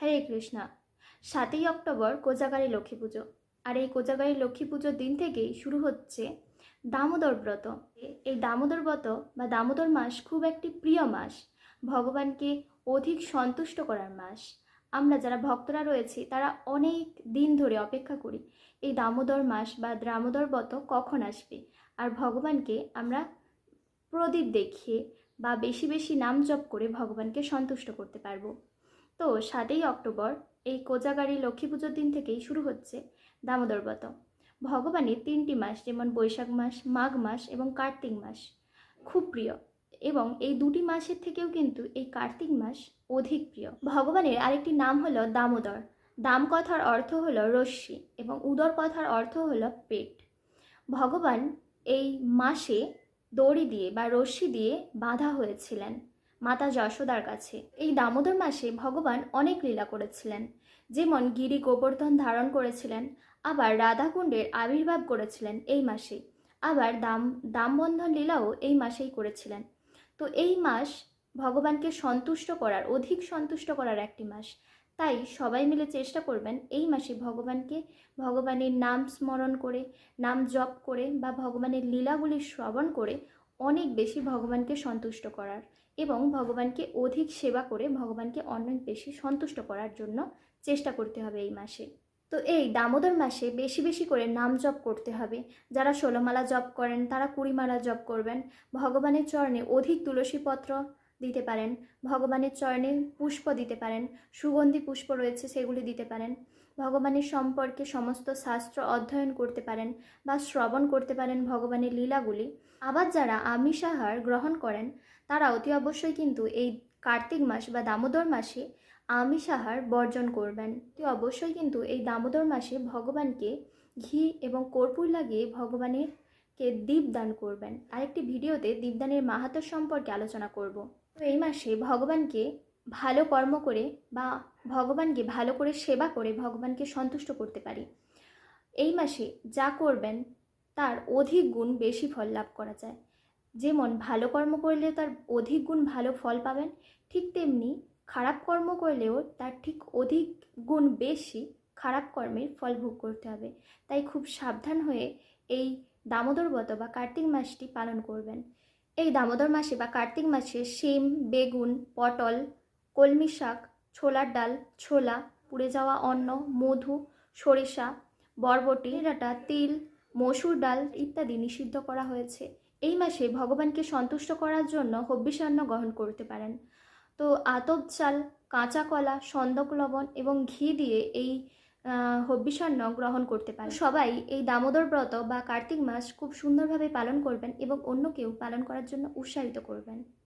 হরে Krishna. 7ই October Kojagari Lakshmi পুজো। আর এই কোজাগারী লক্ষ্মী পুজোর দিন থেকেই শুরু হচ্ছে দামোদর ব্রত। এই দামোদর ব্রত বা দামোদর মাস খুব একটি প্রিয় মাস, ভগবানকে অধিক সন্তুষ্ট করার মাস। আমরা যারা ভক্তরা রয়েছি তারা অনেক দিন ধরে অপেক্ষা করি এই দামোদর মাস বা দামোদর ব্রত কখন আসবে, আর ভগবানকে আমরা প্রদীপ দেখিয়ে বা বেশি বেশি নাম জপ করে ভগবানকে সন্তুষ্ট করতে পারবো। তো 7ই অক্টোবর এই কোজাগারী লক্ষ্মী পুজোর দিন থেকেই শুরু হচ্ছে দামোদর ব্রত। ভগবানের 3টি মাস, যেমন বৈশাখ মাস, মাঘ মাস এবং কার্তিক মাস খুব প্রিয়, এবং এই দুটি মাসের থেকেও কিন্তু এই কার্তিক মাস অধিক প্রিয়। ভগবানের আরেকটি নাম হলো দামোদর। দাম কথার অর্থ হলো রশ্মি এবং উদর কথার অর্থ হলো পেট। ভগবান এই মাসে দড়ি দিয়ে বা রশ্মি দিয়ে বাঁধা হয়েছিলেন মাতা যশোদার কাছে। এই দামোদর মাসে ভগবান অনেক লীলা করেছিলেন, যেমন গিরি গোবর্ধন ধারণ করেছিলেন, আবার রাধাকুণ্ডের আবির্ভাব করেছিলেন এই মাসে, আবার দামবন্ধন লীলাও এই মাসেই করেছিলেন। তো এই মাস ভগবানকে সন্তুষ্ট করার, অধিক সন্তুষ্ট করার একটি মাস। তাই সবাই মিলে চেষ্টা করবেন এই মাসে ভগবানের নাম স্মরণ করে, নাম জপ করে বা ভগবানের লীলাগুলি শ্রবণ করে অনেক বেশি ভগবানকে সন্তুষ্ট করার এবং ভগবানকে অধিক সেবা করে ভগবানকে অনেক বেশি সন্তুষ্ট করার জন্য চেষ্টা করতে হবে এই মাসে। তো এই দামোদর মাসে বেশি বেশি করে নাম জপ করতে হবে। যারা 16 মালা জপ করেন তারা 20 মালা জপ করবেন। ভগবানের চরণে অধিক তুলসী পত্র দিতে পারেন, ভগবানের চরণে পুষ্প দিতে পারেন, সুগন্ধি পুষ্প রয়েছে সেগুলি দিতে পারেন। ভগবানের সম্পর্কে সমস্ত শাস্ত্র অধ্যয়ন করতে পারেন বা শ্রবণ করতে পারেন ভগবানের লীলাগুলি। আবার যারা আমিষ আহার গ্রহণ করেন তারা অতি অবশ্যই কিন্তু এই কার্তিক মাস বা দামোদর মাসে আমিষ আহার বর্জন করবেন। অতি অবশ্যই কিন্তু এই দামোদর মাসে ভগবানকে ঘি এবং কর্পূর লাগিয়ে ভগবানেরকে দীপদান করবেন। আরেকটি ভিডিওতে দীপদানের মাহাত্ম্য সম্পর্কে আলোচনা করব। তো এই মাসে ভগবানকে ভালো কর্ম করে বা ভগবানকে ভালো করে সেবা করে ভগবানকে সন্তুষ্ট করতে পারি। এই মাসে যা করবেন তার অধিক গুণ বেশি ফল লাভ করা যায়। যেমন ভালো কর্ম করলে তার অধিক গুণ ভালো ফল পাবেন, ঠিক তেমনি খারাপ কর্ম করলেও তার ঠিক অধিক গুণ বেশি খারাপ কর্মের ফল ভোগ করতে হবে। তাই খুব সাবধান হয়ে এই দামোদর ব্রত বা কার্তিক মাসটি পালন করবেন। এই দামোদর মাসে বা কার্তিক মাসে শিম, বেগুন, পটল, কলমি শাক, ছোলার ডাল, ছোলা, পুড়ে যাওয়া অন্ন, মধু, সরিষা, বরবটি, ডাঁটা, তিল, মসুর ডাল ইত্যাদি নিষিদ্ধ করা হয়েছে। এই মাসে ভগবানকে সন্তুষ্ট করার জন্য হবিষ্যান্ন গ্রহণ করতে পারেন। তো আতপ চাল, কাঁচা কলা, সন্দক লবণ এবং ঘি দিয়ে এই হবিষ্যান্ন গ্রহণ করতে পারেন। সবাই এই দামোদর ব্রত বা কার্তিক মাস খুব সুন্দরভাবে পালন করবেন এবং অন্যকেও পালন করার জন্য উৎসাহিত করবেন।